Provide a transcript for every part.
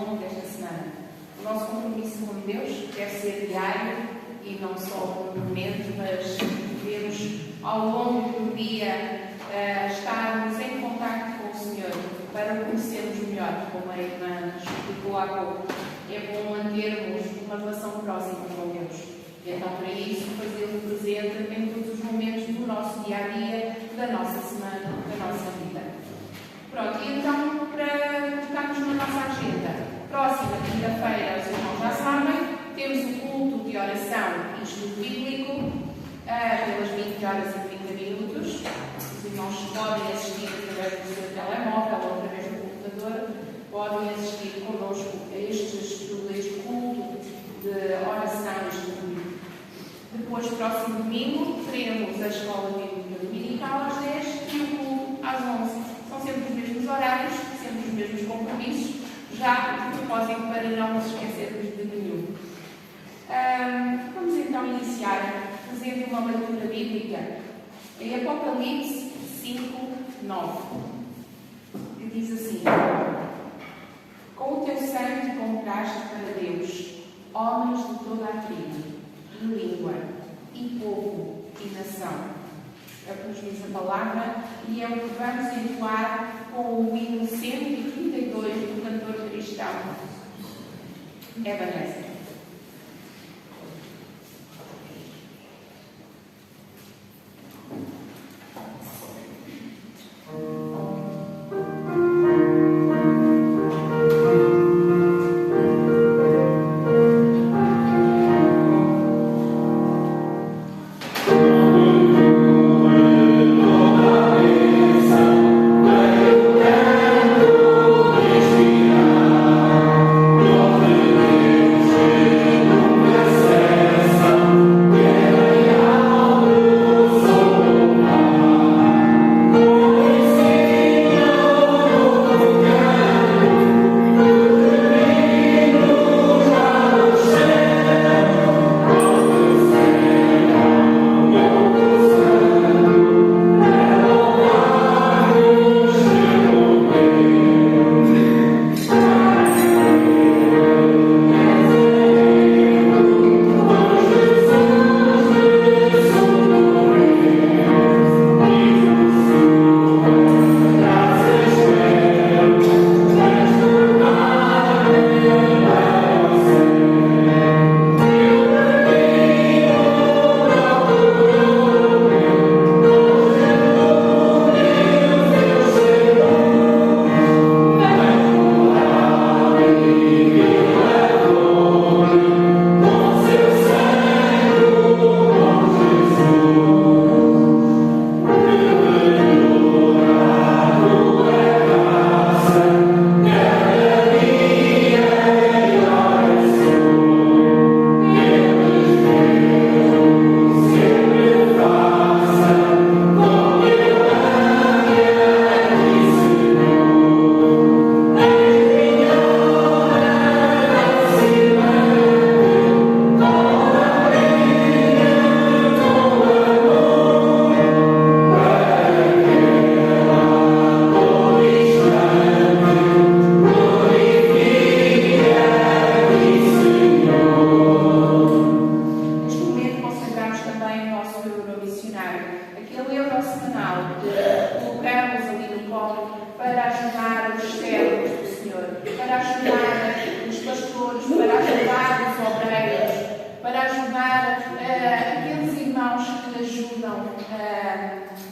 longo desta semana. O nosso compromisso com Deus deve ser diário e não só no momento, mas devemos ao longo do dia estarmos em contacto com o Senhor para o conhecermos melhor, como a irmã explicou há pouco. É bom mantermos uma relação próxima com Deus. E então, para isso, fazê-lo presente em todos os momentos do nosso dia-a-dia, da nossa semana, da nossa vida. Pronto, e então, para colocarmos na nossa agenda, próxima quinta-feira, os irmãos já sabem, temos o culto de oração e estudo bíblico, pelas 20 horas e 30 minutos. Os irmãos podem assistir através do seu telemóvel ou através do computador, podem assistir connosco a este culto de oração e estudo bíblico. Depois, próximo domingo, teremos a escola bíblica dominical às 10 e o culto às 11. São sempre os mesmos horários, sempre os mesmos compromissos, já de propósito para não nos esquecermos de nenhum. Vamos então iniciar fazendo uma leitura bíblica em Apocalipse 5:9, que diz assim: Com o teu sangue compraste para Deus homens de toda a tribo, e língua, e povo, e nação. É o que nos diz a palavra e é o que vamos entoar com o hino 132 do cantor cristão Ebenezer.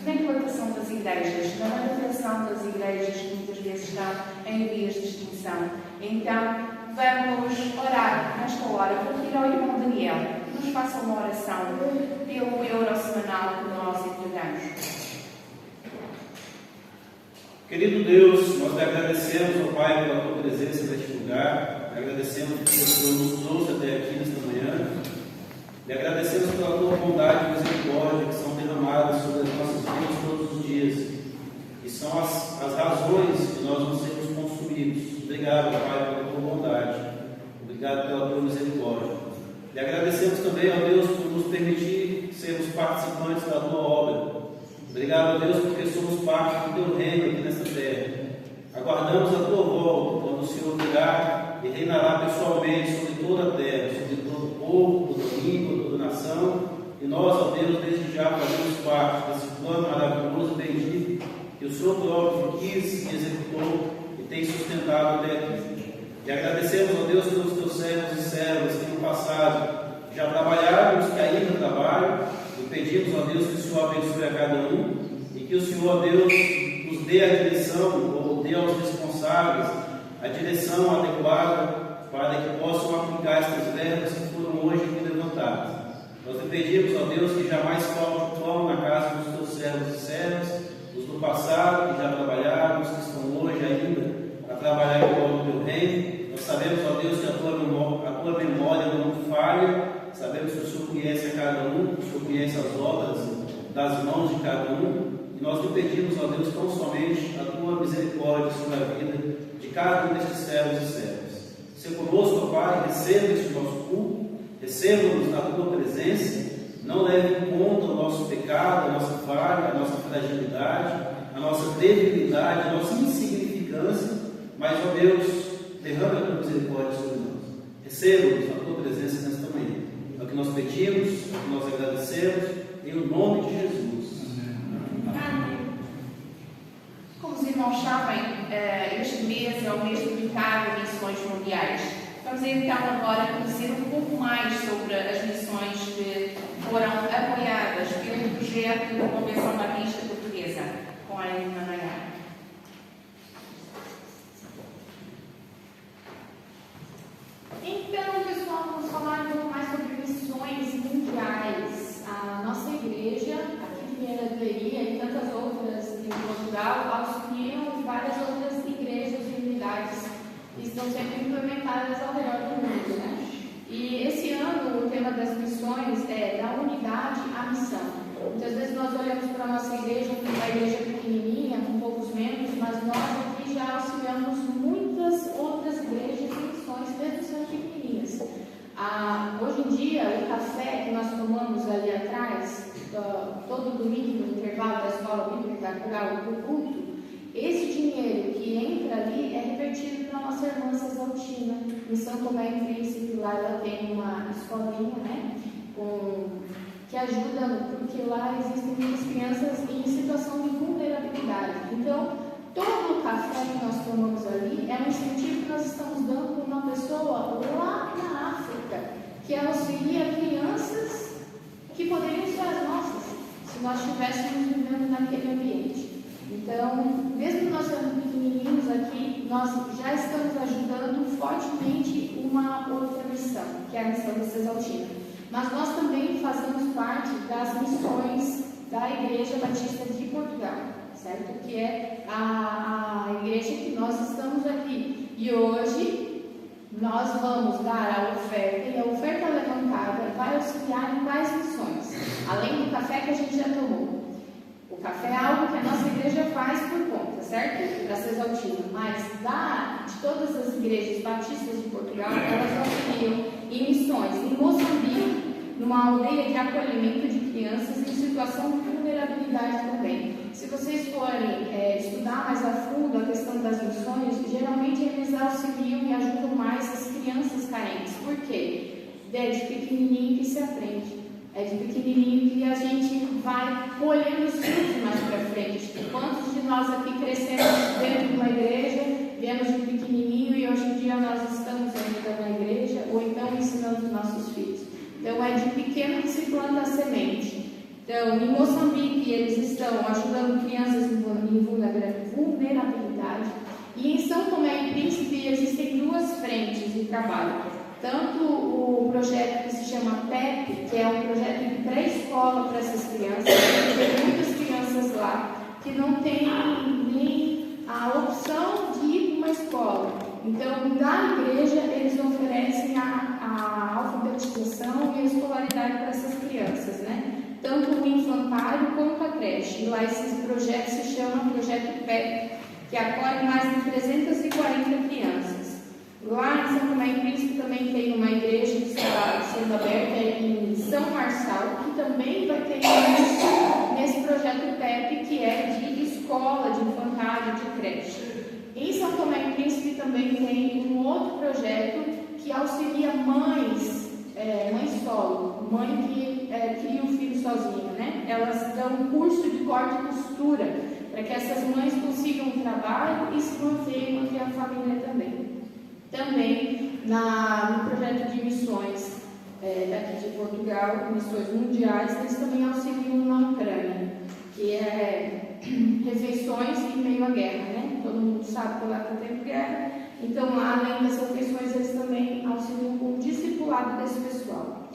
Na implantação das igrejas, na manutenção das igrejas que muitas vezes estão em vias de extinção. Então, vamos orar nesta hora. Vou pedir ao irmão Daniel que nos faça uma oração pelo euro semanal que nós entregamos. Querido Deus, nós te agradecemos, ó Pai, pela tua presença neste lugar. Agradecemos porque o Senhor nos trouxe até aqui nesta manhã. E agradecemos pela tua bondade e misericórdia que são derramadas sobre as nossas vidas todos os dias. E são as razões de nós não sermos consumidos. Obrigado, Pai, pela tua bondade. Obrigado pela tua misericórdia. E agradecemos também, ó Deus, por nos permitir sermos participantes da tua obra. Obrigado, ó Deus, porque somos parte do teu reino aqui nesta terra. Aguardamos a tua volta, quando o Senhor virá e reinará pessoalmente sobre toda a terra, sobre todo o povo, toda língua, toda nação. E nós, ó Deus, desde já fazemos parte desse plano maravilhoso e bendito que o Senhor próprio quis e executou e tem sustentado até aqui. E agradecemos, ó Deus, pelos teus servos e servas que no passado já trabalharam, os que ainda trabalham, e pedimos, ó Deus, que o Senhor abençoe a cada um e que o Senhor, ó Deus, nos dê a direção, ou dê aos responsáveis a direção adequada para que possam aplicar estas verbas que foram hoje aqui levantadas. Nós lhe pedimos, ó Deus, que jamais falte pão na casa dos teus servos e servas, os do passado que já trabalharam, os que estão hoje ainda a trabalhar em prol do teu reino. Nós sabemos, ó Deus, que a tua memória não falha, sabemos que o Senhor conhece a cada um, o Senhor conhece as obras das mãos de cada um, e nós lhe pedimos, ó Deus, tão somente a tua misericórdia sobre a vida de cada um destes servos e servas. Se conosco, ó Pai, receba este nosso culto, receba-nos na tua presença, não leve em conta o nosso pecado, a nossa falha, a nossa fragilidade, a nossa debilidade, a nossa insignificância, mas, ó Deus, derrama a tua misericórdia sobre nós. Receba-nos na tua presença nesta manhã. É o que nós pedimos, é o que nós agradecemos, em o nome de Jesus. Amém. Como os irmãos sabem, este mês é o mês dedicado a missões mundiais. Vamos então agora conhecer um pouco mais sobre as missões que foram apoiadas pelo projeto da Convenção Batista Portuguesa, com a irmã Nayara. Então, pessoal, vamos falar um pouco mais sobre missões mundiais. A nossa igreja, aqui de Vieira do Leiria e tantas outras em Portugal, auxiliam várias outras igrejas e unidades que estão sendo implementadas ao redor do mundo, né? E esse ano o tema das missões é da unidade à missão. Muitas vezes nós olhamos para a nossa igreja como uma igreja pequenininha, com poucos membros, mas nós aqui já auxiliamos muitas outras igrejas e missões, mesmo sendo pequenininhas. Hoje em dia, o café que nós tomamos ali atrás, todo domingo, no intervalo da escola bíblica rural do culto, esse dinheiro que entra ali é revertido para a nossa irmã Cesaltina. Em São Tomé e Príncipe, lá ela tem uma escolinha, né, que ajuda, porque lá existem muitas crianças em situação de vulnerabilidade. Então, todo o café que nós tomamos ali é um incentivo que nós estamos dando para uma pessoa lá na África, que auxilia crianças que poderiam ser as nossas, se nós estivéssemos vivendo naquele ambiente. Então, mesmo nós sendo pequenininhos aqui, nós já estamos ajudando fortemente uma outra missão, que é a missão da Cesaltina. Mas nós também fazemos parte das missões da Igreja Batista de Portugal, certo? Que é a igreja que nós estamos aqui. E hoje nós vamos dar a oferta, e a oferta levantada vai auxiliar em quais missões? Além do café que a gente já tomou. O café é algo que a nossa igreja faz por conta, certo? Para Cesaltina. Mas de todas as igrejas batistas de Portugal, elas auxiliam em missões. Em Moçambique, numa aldeia de acolhimento de crianças em situação de vulnerabilidade também. Se vocês forem estudar mais a fundo a questão das missões, geralmente eles auxiliam e ajudam mais as crianças carentes. Por quê? É de pequenininho que se aprende. É de pequenininho que a gente vai colhendo os frutos mais para frente. Quantos de nós aqui crescemos dentro de uma igreja, viemos de pequenininho e hoje em dia nós estamos ainda na igreja, ou então ensinando os nossos filhos. Então é de pequeno que se planta a semente. Então, em Moçambique, eles estão ajudando crianças em vulnerabilidade. E em São Tomé e Príncipe existem duas frentes de trabalho. Tanto o projeto que se chama PEP, que é um projeto de pré-escola para essas crianças, tem muitas crianças lá que não têm nem a opção de ir para uma escola. Então, na igreja, eles oferecem a alfabetização e a escolaridade para essas crianças, né? Tanto o infantário quanto a creche. E lá esse projeto se chama Projeto PEP, que acolhe mais de 340 crianças. Lá em São Tomé e Príncipe também tem uma igreja que está sendo aberta em São Marçal, que também vai ter isso nesse projeto PEP, que é de escola, de infantário, de creche. Em São Tomé e Príncipe também tem um outro projeto que auxilia mães, mãe solo, mãe que cria um filho sozinha, né? Elas dão um curso de corte e costura para que essas mães consigam um trabalho e se manter a família também. Também no projeto de missões daqui de Portugal, missões mundiais, eles também auxiliam na Ucrânia, que é refeições em meio à guerra, né? Todo mundo sabe que lá está tendo guerra, então lá, além das refeições, eles também auxiliam com o discipulado desse pessoal.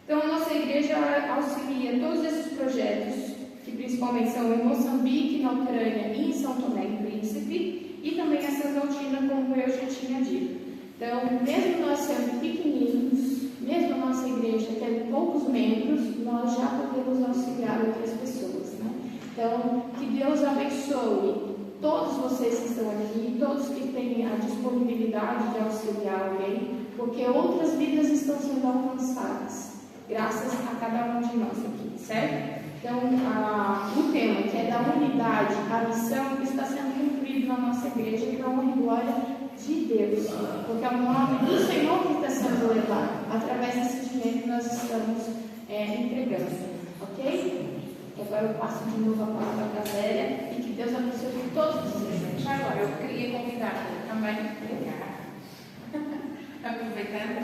Então a nossa igreja auxilia todos esses projetos, que principalmente são em Moçambique, na Ucrânia e em São Tomé e Príncipe, e também em Exaltina, como eu já tinha dito. Então, mesmo nós sendo pequeninos, mesmo a nossa igreja tendo poucos membros, nós já podemos auxiliar outras pessoas, né? Então, que Deus abençoe todos vocês que estão aqui, todos que têm a disponibilidade de auxiliar alguém, porque outras vidas estão sendo alcançadas, graças a cada um de nós aqui, certo? Então, o tema, que é da unidade, a missão, está sendo cumprido na nossa igreja, para a honra e glória de Deus, porque é o nome do Senhor que está sendo levado. Através desse dinheiro que nós estamos entregando, ok? Agora eu passo de novo a palavra para a Zélia e que Deus abençoe todos vocês. Agora, eu queria convidar também a pregar, aproveitando,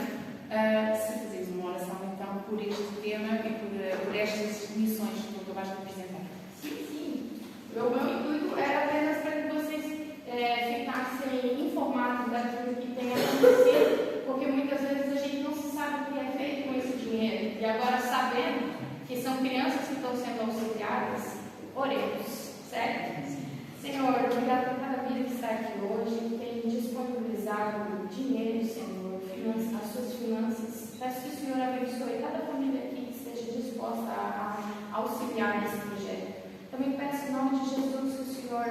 se fizeres uma oração então por este tema e por estas missões que tu acabaste de apresentar. Sim. O meu intuito era apenas para que vocês ficassem informados daquilo que tem acontecido, porque muitas vezes a gente não sabe o que é feito com esse dinheiro. E agora, sabendo que são crianças que estão sendo auxiliadas, oremos, certo? Senhor, obrigado por cada vida que está aqui hoje, que tem disponibilizado dinheiro, Senhor, as suas finanças. Peço que o Senhor abençoe cada família aqui que esteja disposta a auxiliar nesse projeto. Também peço em nome de Jesus que o Senhor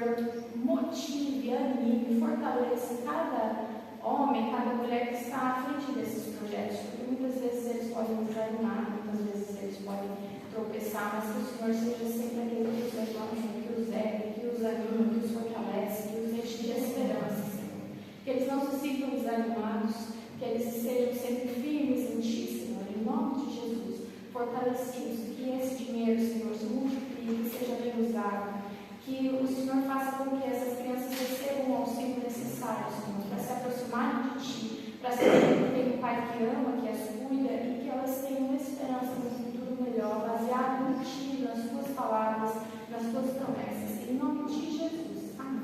motive, anime, fortaleça cada homem, cada mulher que está à frente desses projetos, porque muitas vezes eles podem desanimar, muitas vezes eles podem tropeçar, mas que o Senhor seja sempre aquele que os levanta, que os ergue, que os anima, que os fortalece, que os enche de esperança, Senhor. Que eles não se sintam desanimados, que eles sejam sempre firmes em Ti, Senhor, em nome de Jesus, fortalecidos, que esse dinheiro, Senhor, se multiplique, que seja bem usado, que o Senhor faça com que essas crianças recebam o auxílio necessário, Senhor, para se aproximarem de Ti, para saber que tem um Pai que ama, que as cuida e que elas tenham esperança no futuro melhor, baseado em Ti, nas Tuas palavras, nas Tuas promessas. Em nome de Jesus. Amém.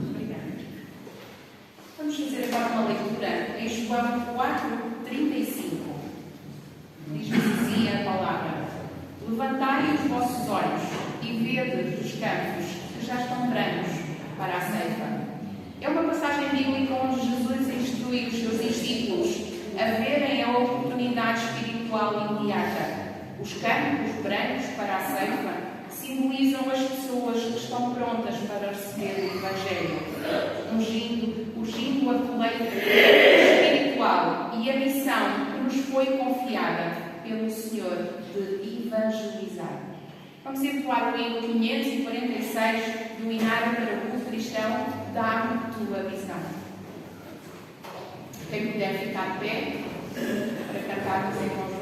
Obrigada. Vamos fazer agora uma leitura em João 4:35. Diz assim a palavra: levantai os vossos olhos e vede os campos que já estão brancos para a ceifa. É uma passagem bíblica onde Jesus instrui os seus discípulos a verem a oportunidade espiritual imediata. Os campos brancos para a ceifa simbolizam as pessoas que estão prontas para receber o Evangelho, ungindo a colheita espiritual e a missão que nos foi confiada pelo Senhor de evangelizar. Vamos entoar o hino 546 do Inário para o Culto Cristão, Dá-me Tua Visão. Quem puder ficar de pé para cantarmos em conjunto.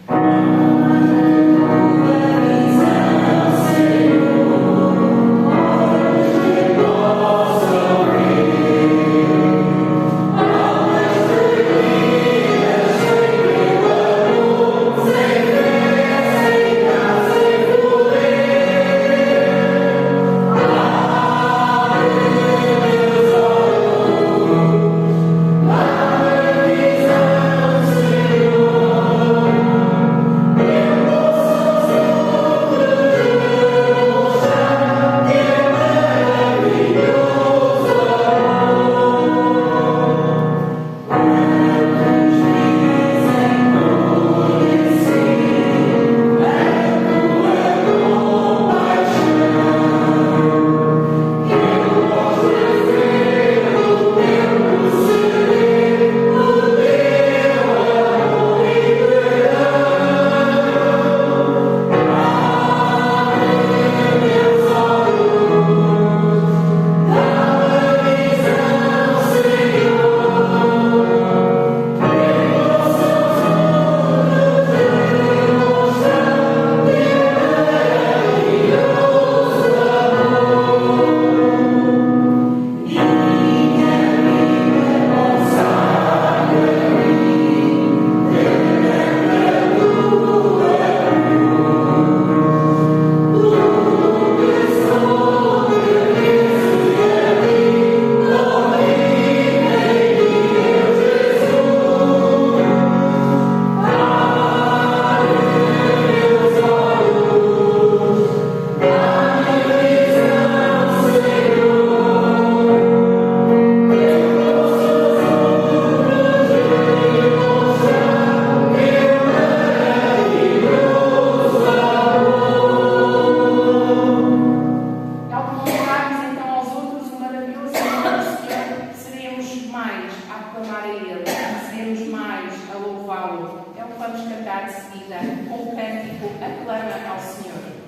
Amém. vida com o cântico Aclama ao Senhor.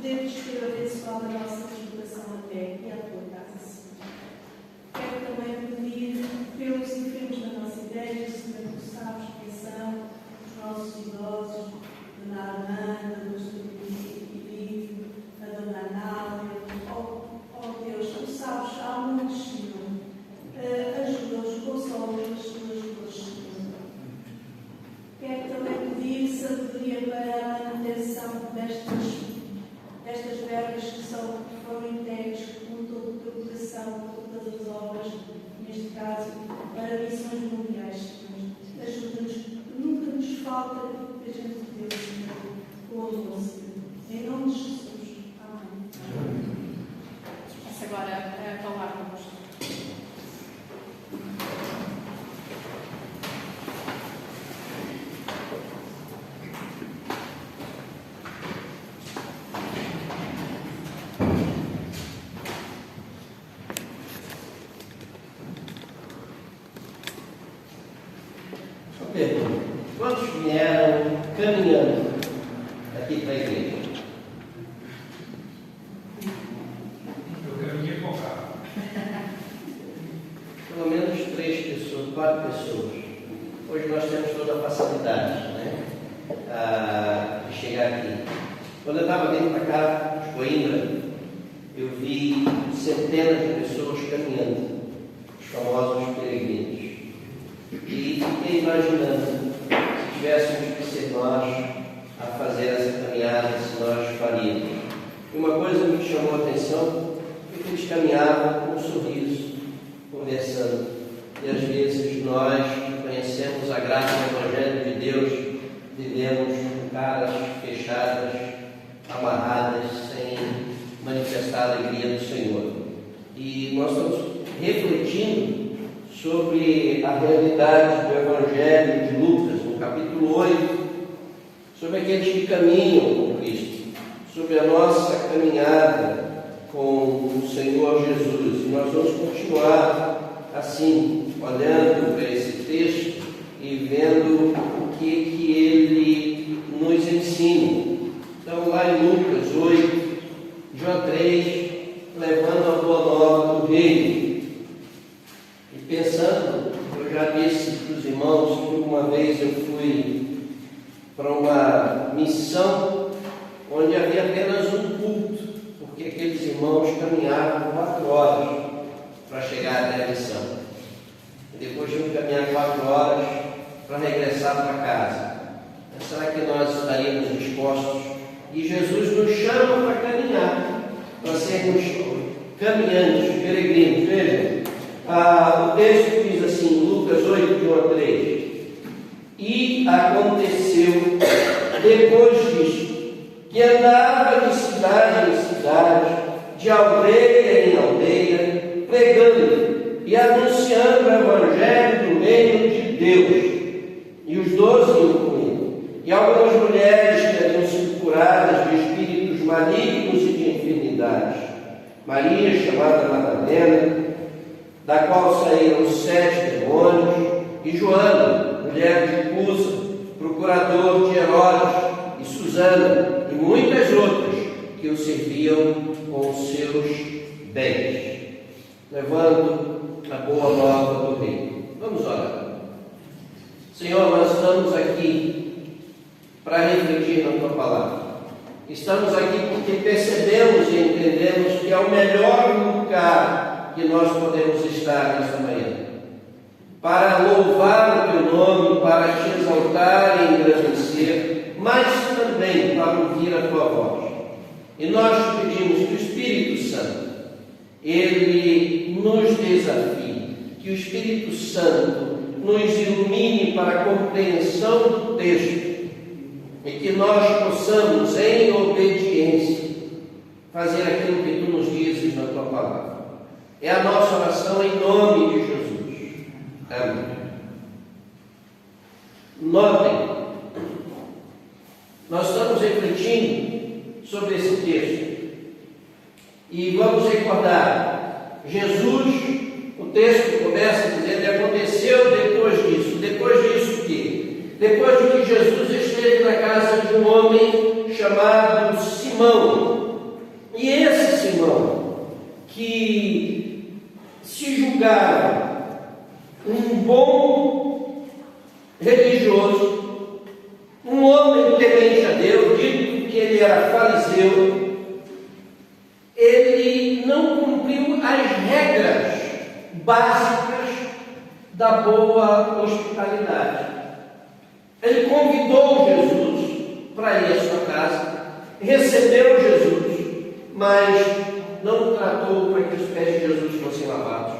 podermos ter abençoado a nossa deslocação até aqui à tua casa, Senhor. Quero também pedir pelos enfermos da nossa igreja, Senhor, tu sabes quem são os nossos idosos, a Dona Armanda, a Dona Filipe, a Dona Anália. Oh Deus, tu sabes, há muitos, Senhor. Ajuda-os, consola-os nas suas dores, Senhor. Quero também pedir sabedoria para a manutenção destas verbas que foram entregues com todo o teu coração, com todas as obras, neste caso, para missões mundiais, Senhor. Ajuda-nos, que nunca nos falta aquilo que a gente deu, Senhor, com amor, Senhor. Em nome de Jesus. Amém. Passo agora a palavra ao pastor. Quantos vieram caminhando aqui para a igreja? Eu caminhei com o carro. Pelo menos 3 pessoas, 4 pessoas. Hoje nós temos toda a facilidade, né? De chegar aqui. Quando eu estava vindo para cá, de Coimbra, eu vi centenas de pessoas caminhando, os famosos peregrinos. E fiquei imaginando, se tivéssemos que ser nós a fazer essa caminhada, se nós faríamos. E uma coisa me chamou a atenção, é que eles caminhavam com um sorriso, conversando. E às vezes nós que conhecemos a graça do Evangelho de Deus, vivemos com caras fechadas, amarradas, sem manifestar a alegria do Senhor. E nós estamos refletindo sobre a realidade do Evangelho de Lucas, no capítulo 8, sobre aqueles que caminham com Cristo, sobre a nossa caminhada com o Senhor Jesus. E nós vamos continuar assim, olhando para esse texto e vendo o que ele nos ensina. Então, lá em Lucas 8, João 3, levando a boa nova do reino. E pensando, eu já disse para os irmãos que uma vez eu fui para uma missão onde havia apenas um culto, porque aqueles irmãos caminhavam 4 horas para chegar até a missão. E depois tinham que caminhar 4 horas para regressar para casa. Mas será que nós estaríamos dispostos? E Jesus nos chama para caminhar, para sermos caminhantes, peregrinos. Vejam. O texto diz assim, Lucas 8, de 1 a 3. E aconteceu, depois disso, que andava de cidade em cidade, de aldeia em aldeia, pregando e anunciando o Evangelho do reino de Deus. E os 12 iam com ele. E algumas mulheres que haviam sido curadas de espíritos malignos e de enfermidades. Maria, chamada Madalena, da qual saíram 7 demônios, e Joana, mulher de Cusa, procurador de Herodes, e Susana, e muitas outras que o serviam com os seus bens, levando a boa nova do reino. Vamos orar. Senhor, nós estamos aqui para refletir na Tua palavra. Estamos aqui porque percebemos e entendemos que é o melhor lugar que nós podemos estar nesta manhã, para louvar o Teu nome, para Te exaltar e engrandecer, mas também para ouvir a Tua voz. E nós Te pedimos que o Espírito Santo, Ele nos desafie, que o Espírito Santo nos ilumine para a compreensão do texto, e que nós possamos, em obediência, fazer aquilo que Tu nos dizes na Tua palavra. É a nossa oração em nome de Jesus. Amém. Notem, nós estamos refletindo sobre esse texto e vamos recordar, Jesus, o texto começa dizendo que aconteceu depois disso. Depois disso o quê? Depois de que Jesus esteve na casa de um homem chamado Simão, E esse Simão, que se julgava um bom religioso, um homem temente a Deus, dito que ele era fariseu, ele não cumpriu as regras básicas da boa hospitalidade. Ele convidou Jesus para ir à sua casa, recebeu Jesus, mas não tratou para que os pés de Jesus fossem lavados,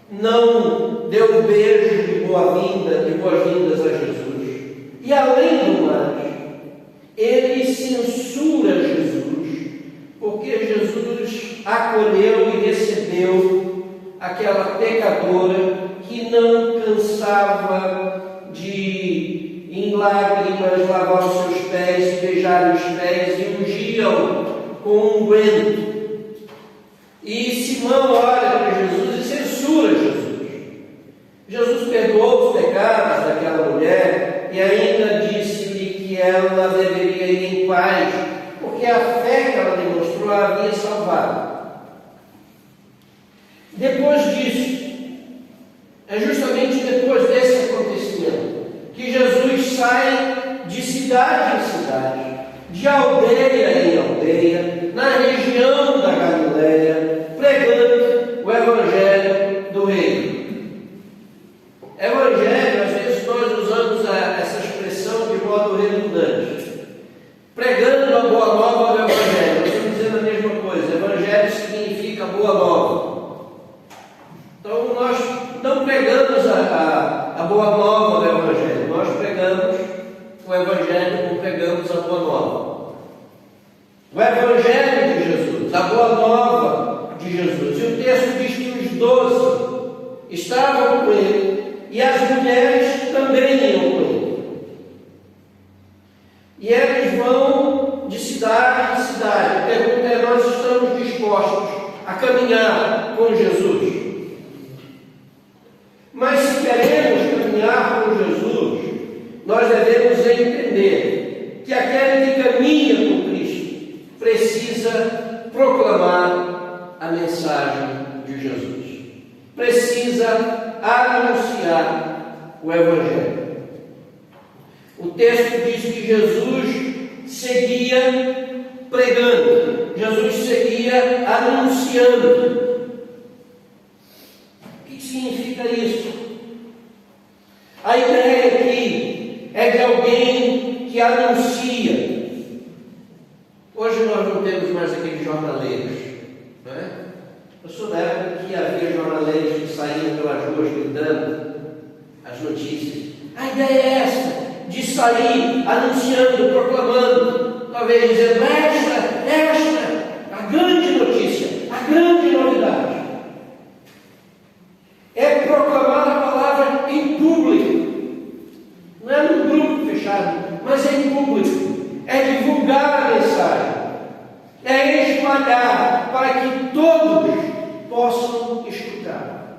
não deu um beijo de boas-vindas a Jesus, e além do mais, ele censura Jesus, porque Jesus acolheu e recebeu aquela pecadora que não cansava de, em lágrimas, lavar os seus pés, beijar os pés e ungiam com unguento. E Simão olha para Jesus e censura Jesus. Jesus perdoou os pecados daquela mulher e ainda disse-lhe que ela deveria ir em paz, porque a fé que ela demonstrou a havia salvado. Depois disso, é justamente depois desse acontecimento que Jesus sai de cidade em cidade, de aldeia em aldeia, na região da Galileia, pregando o Evangelho do Reino. Evangelho, às vezes nós usamos essa expressão de modo redundante. Pregando a boa nova do Evangelho, nós estamos dizendo a mesma coisa. Evangelho significa boa nova. Então nós não pregamos a boa nova do Evangelho, nós pregamos o Evangelho como pregamos a boa nova. O Evangelho de Jesus, a boa nova de Jesus. E o texto diz que os 12 estavam com ele e as mulheres também iam com ele. E eles vão de cidade em cidade. A pergunta é: nós estamos dispostos a caminhar com Jesus? Mas se queremos caminhar com Jesus, nós devemos entender que aquele que caminha com Cristo precisa proclamar a mensagem de Jesus, precisa anunciar o Evangelho. O texto diz que Jesus seguia pregando, Jesus seguia anunciando. O que significa isso? A ideia aqui é de alguém que anuncia. Hoje nós não temos mais aqueles jornaleiros, não é? Eu sou da época que havia jornaleiros que saíam pelas ruas gritando as notícias. A ideia é essa, de sair anunciando, proclamando, talvez dizendo: esta, a grande notícia, a grande novidade. É proclamar a palavra em público, não é num grupo fechado, mas é em público. É divulgar a mensagem, é espalhar para que todos possam escutar.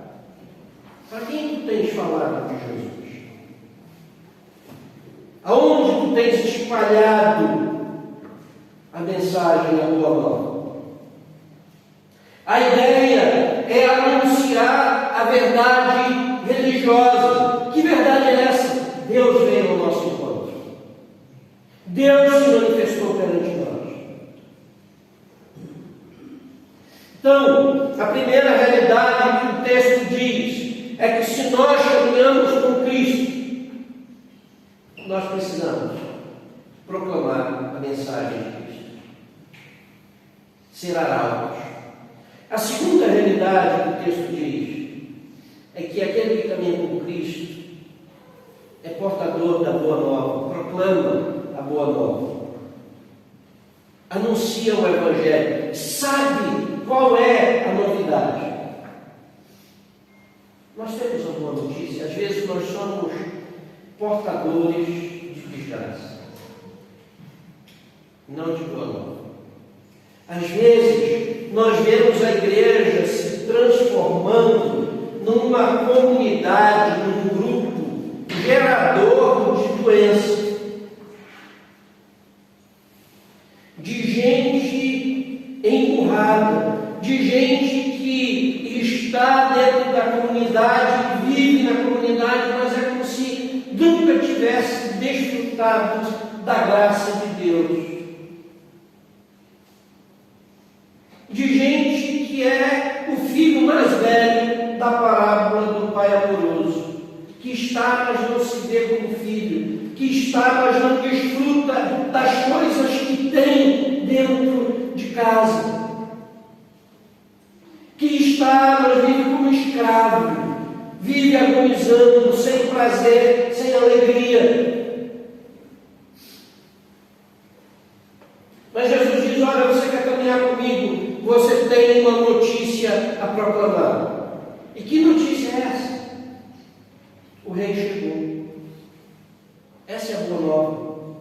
Para quem tu tens falado de Jesus? Aonde tu tens espalhado a mensagem, a boa nova? A ideia é anunciar a verdade religiosa. Que verdade é essa? Deus veio ao nosso encontro. Deus se manifestou perante nós. Então, a primeira realidade que o texto diz é que se nós caminhamos com Cristo, nós precisamos proclamar a mensagem de Cristo, ser arautos. A segunda realidade que o texto diz é que aquele que caminha com Cristo é portador da boa nova, proclama a boa nova, anuncia o Evangelho, sabe qual é a novidade. Nós temos uma boa notícia, às vezes nós somos portadores de desgraça, não de boa nova. Às vezes nós vemos a igreja se transformando numa comunidade, num grupo gerador de doença, de gente em honrada, de gente que está dentro da comunidade, vive na comunidade, mas é como se nunca tivesse desfrutado da graça de Deus. De gente que é o filho mais velho da parábola do pai amoroso, que está, mas não se vê como filho, que está, mas não desfruta das coisas que tem dentro de casa, que está, mas vive como escravo, vive agonizando, sem prazer, sem alegria. Mas Jesus diz: olha, você quer caminhar comigo? Você tem uma notícia a proclamar. E que notícia é essa? O rei chegou. Essa é a boa nova.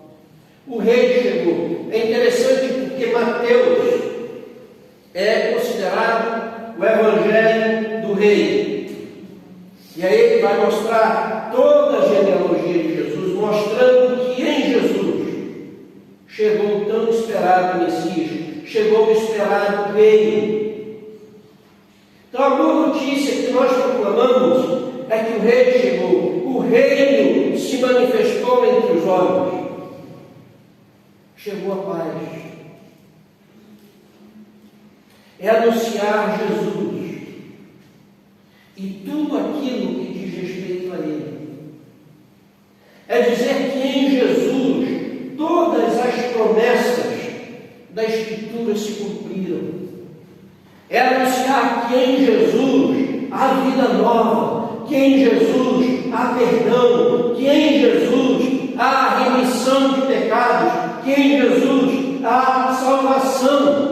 O rei chegou. É interessante porque Mateus é considerado o evangelho do rei. E aí ele vai mostrar toda a genealogia de Jesus, mostrando que em Jesus chegou o tão esperado Messias, chegou o esperado rei. Então a boa notícia que nós proclamamos é que o rei chegou, o reino se manifestou entre os homens, chegou a paz. É anunciar Jesus e tudo aquilo que diz respeito a Ele. É dizer que em Jesus todas as promessas da Escritura se cumpriram. É anunciar que em Jesus há vida nova, que em Jesus há perdão, que em Jesus há remissão de pecados, que em Jesus há salvação.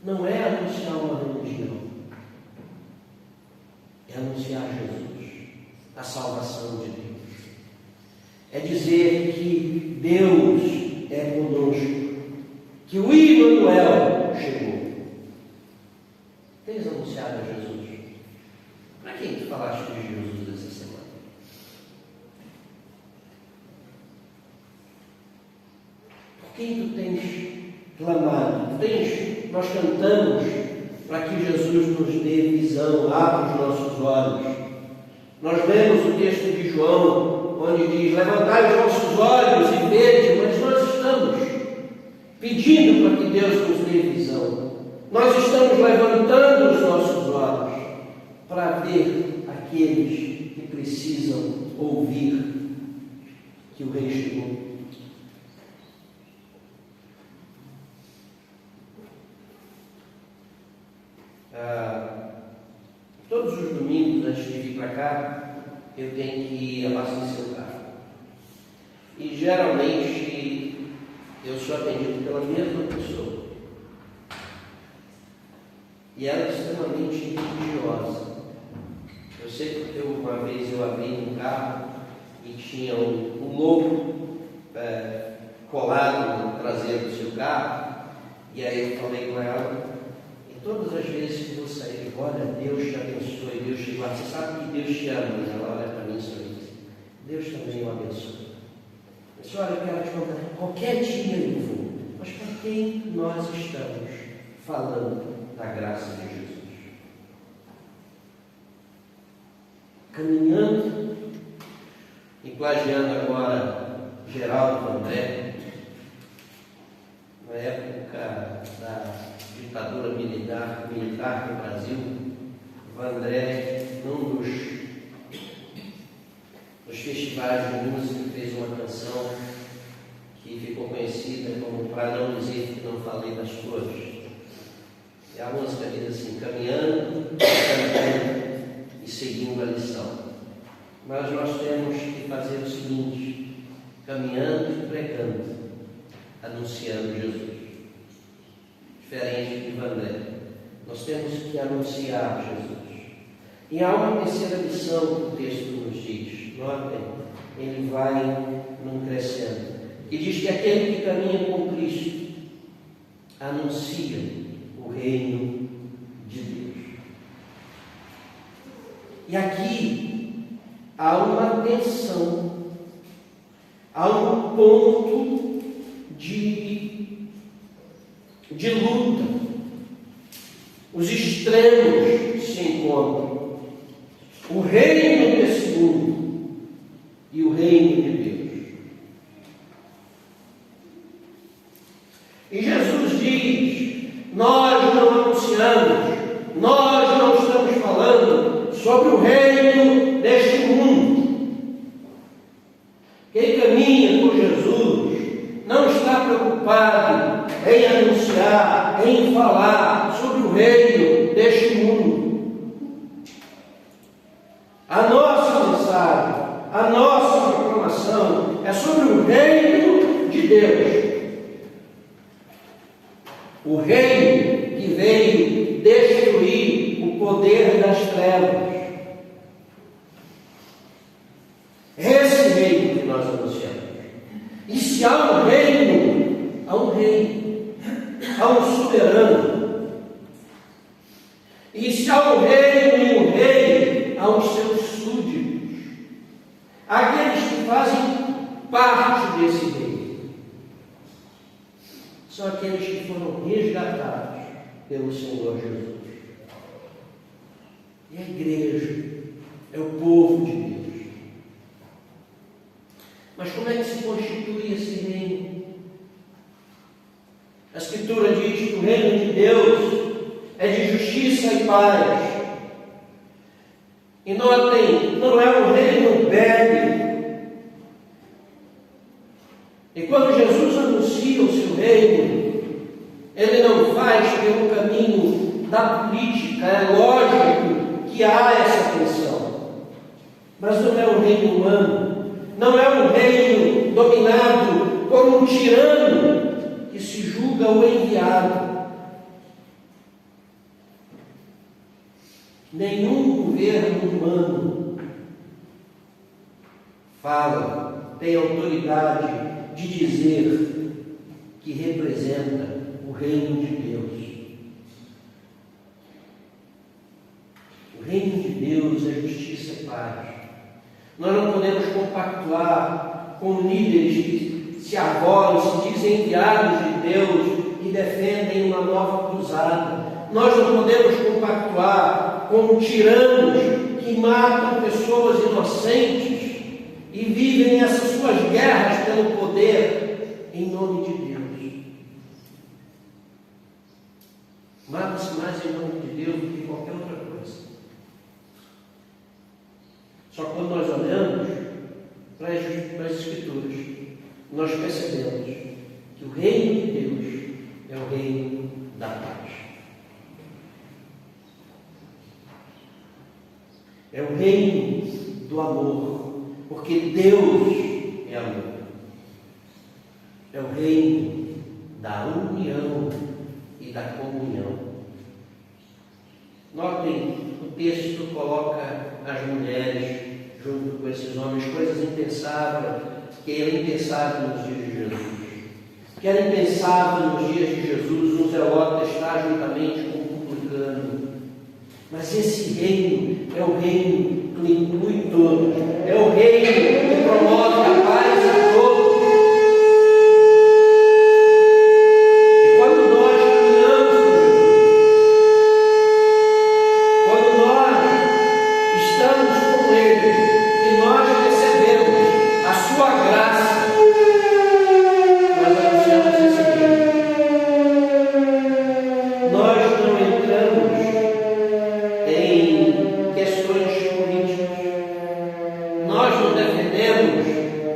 Não é anunciar uma religião, é anunciar Jesus, a salvação de Deus. É dizer que Deus é conosco, que o Emmanuel chegou. Tens anunciado a Jesus? Para quem tu falaste de Jesus essa semana? Por quem tu tens clamado? Nós cantamos para que Jesus nos dê visão, abra os nossos olhos. Nós lemos o texto de João, onde diz: levantai os vossos olhos e vede, mas nós estamos pedindo para que Deus nos dê visão. Nós estamos levantando os nossos olhos para ver aqueles que precisam ouvir que o Rei chegou. Todos os domingos, antes de vir para cá, eu tenho que abastecer o carro. E geralmente eu sou atendido pela mesma pessoa. E ela é extremamente religiosa. Eu sei porque uma vez eu abri um carro e tinha um lobo colado no traseiro do seu carro. E aí eu falei com ela, e todas as vezes que eu saí, olha, Deus te abençoe, Deus te guarde. Você sabe que Deus te ama. E ela olha para mim e diz: Deus também o abençoe. Eu disse: olha, eu quero te contar, qualquer dia eu vou, mas para quem nós estamos falando da graça de Jesus? Caminhando e plagiando agora Geraldo Vandré, na época da ditadura militar no Brasil, Vandré, num dos festivais de música, fez uma canção que ficou conhecida como Para Não Dizer Que Não Falei das Flores. E a música diz assim: caminhando, cantando e seguindo a lição. Mas nós temos que fazer o seguinte: caminhando e pregando, anunciando Jesus. Diferente de Vandré, nós temos que anunciar Jesus. E há uma terceira lição que o texto nos diz. Notem, ele vai num crescendo, que diz que aquele que caminha com Cristo anuncia o reino de Deus. E aqui há uma tensão, há um ponto de de luta. Os extremos se encontram. O reino desse mundo e o reino de Deus. E Jesus diz: nós não anunciamos, nós não estamos falando sobre o reino deste mundo. Quem caminha com Jesus não está preocupado em anunciar, em falar sobre o reino deste mundo. A nossa mensagem, a nossa proclamação é sobre o reino de Deus. O reino que veio destruir o poder das trevas. Esse reino que nós anunciamos. E se há um reino, há um rei, há um soberano. E se há um reino e um rei, há os seus súditos. Aqueles que fazem parte desse reino. São aqueles que foram resgatados pelo Senhor Jesus. E a igreja é o povo de Deus. Mas como é que se constitui esse reino? A Escritura diz que o reino de Deus é de justiça e paz. E notem, não é um reino bélico. E quando Jesus anuncia o seu reino, ele não faz pelo caminho da política. É lógico que há essa tensão. Mas não é um reino humano. Não é um reino dominado por um tirano que se julga o enviado. Nenhum governo humano fala, tem autoridade de dizer que representa o reino de Deus. O reino de Deus é justiça e paz. Nós não podemos compactuar com líderes que se arrolam, se dizem enviados de Deus e defendem uma nova cruzada. Nós não podemos compactuar com tiranos que matam pessoas inocentes e vivem essas suas guerras pelo poder em nome de Deus. Mata-se mais em nome de Deus do que qualquer outra coisa. Só quando nós olhamos para as Escrituras, nós percebemos que o reino de Deus é o reino da paz. É o reino do amor, porque Deus é amor. É o reino da união e da comunhão. Notem, o texto coloca as mulheres junto com esses homens, coisas impensáveis, que era impensável nos dias de Jesus. Que era impensável nos dias de Jesus um zelota estar juntamente com o publicano. Mas esse reino é o reino que inclui todos. É o reino que promove a paz a todos. E quando nós caminhamos com Jesus, quando nós estamos com Ele, e nós recebemos a sua graça, nós anunciamos esse reino. Nós não entramos em questões políticas. Nós não defendemos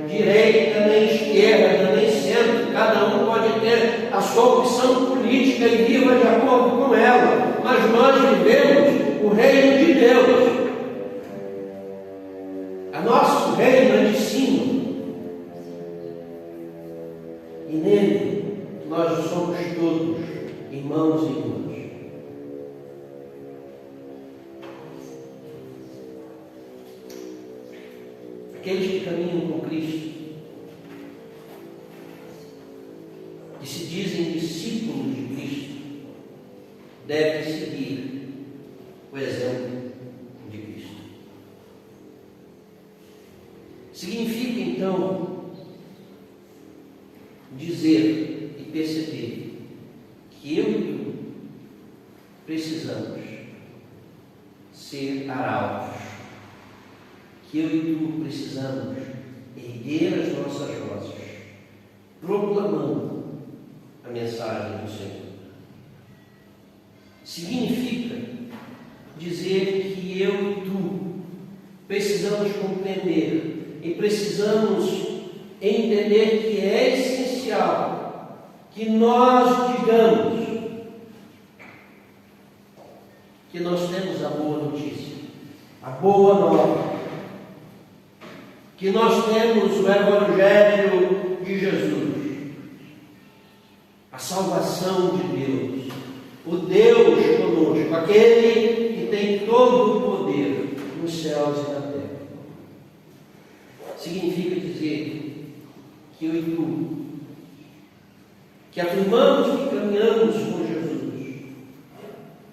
direita, nem esquerda, nem centro. Cada um pode ter a sua opção política e viva de acordo com ela. Mas nós vivemos o reino de Deus. O nosso reino é de cima. E nele nós somos todos irmãos e irmãs. Aqueles que caminham com Cristo, que se dizem discípulos de Cristo, devem seguir o exemplo de Cristo. Significa então dizer e perceber que eu e tu precisamos ser arautos, que eu e tu precisamos erguer as nossas vozes, proclamando a mensagem do Senhor. Significa dizer que eu e tu precisamos compreender e precisamos entender que é essencial que nós digamos que nós temos a boa notícia, a boa nova, que nós temos o Evangelho de Jesus, a salvação de Deus, o Deus conosco, aquele que tem todo o poder nos céus e na terra. Significa dizer que eu e tu, que afirmamos que caminhamos com Jesus,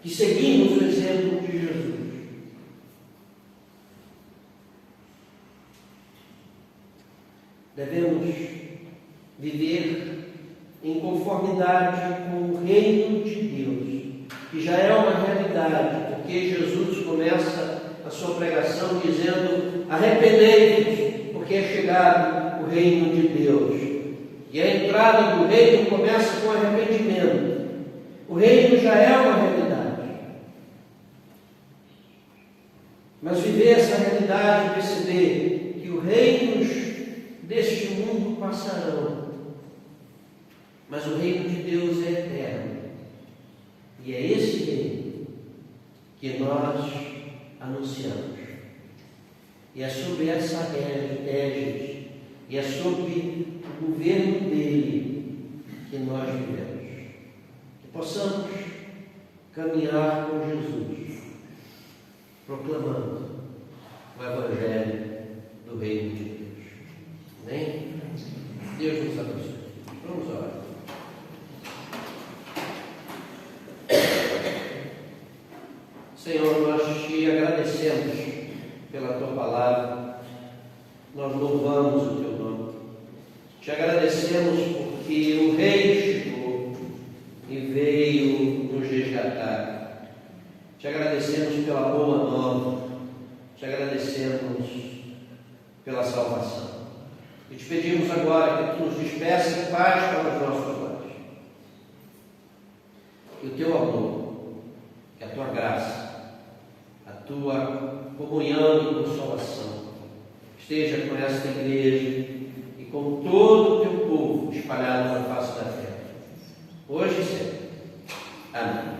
que seguimos o exemplo de Jesus, devemos viver em conformidade com o reino de Deus, que já é uma realidade, porque Jesus começa a sua pregação dizendo: arrependei-vos, porque é chegado o reino de Deus. E a entrada do reino começa com arrependimento. O reino já é uma realidade. Mas viver essa realidade e perceber que os reinos deste mundo passarão, mas o reino de Deus é eterno. E é esse reino que nós anunciamos. E é sobre essa égide, e é sobre o governo dele que nós vivemos. Que possamos caminhar com Jesus, proclamando o Evangelho do Reino de Deus. Amém? Deus nos abençoe. Vamos orar. Senhor, nós te agradecemos pela tua palavra, nós louvamos o teu nome. Te agradecemos porque o Rei chegou e veio nos resgatar. Te agradecemos pela boa nova, te agradecemos pela salvação. E te pedimos agora que tu nos despeça em paz para os nossos lares. Que o teu amor, que a tua graça, a tua comunhão e consolação esteja com esta igreja e com todo o teu povo espalhado na face da terra, hoje e sempre. Amém.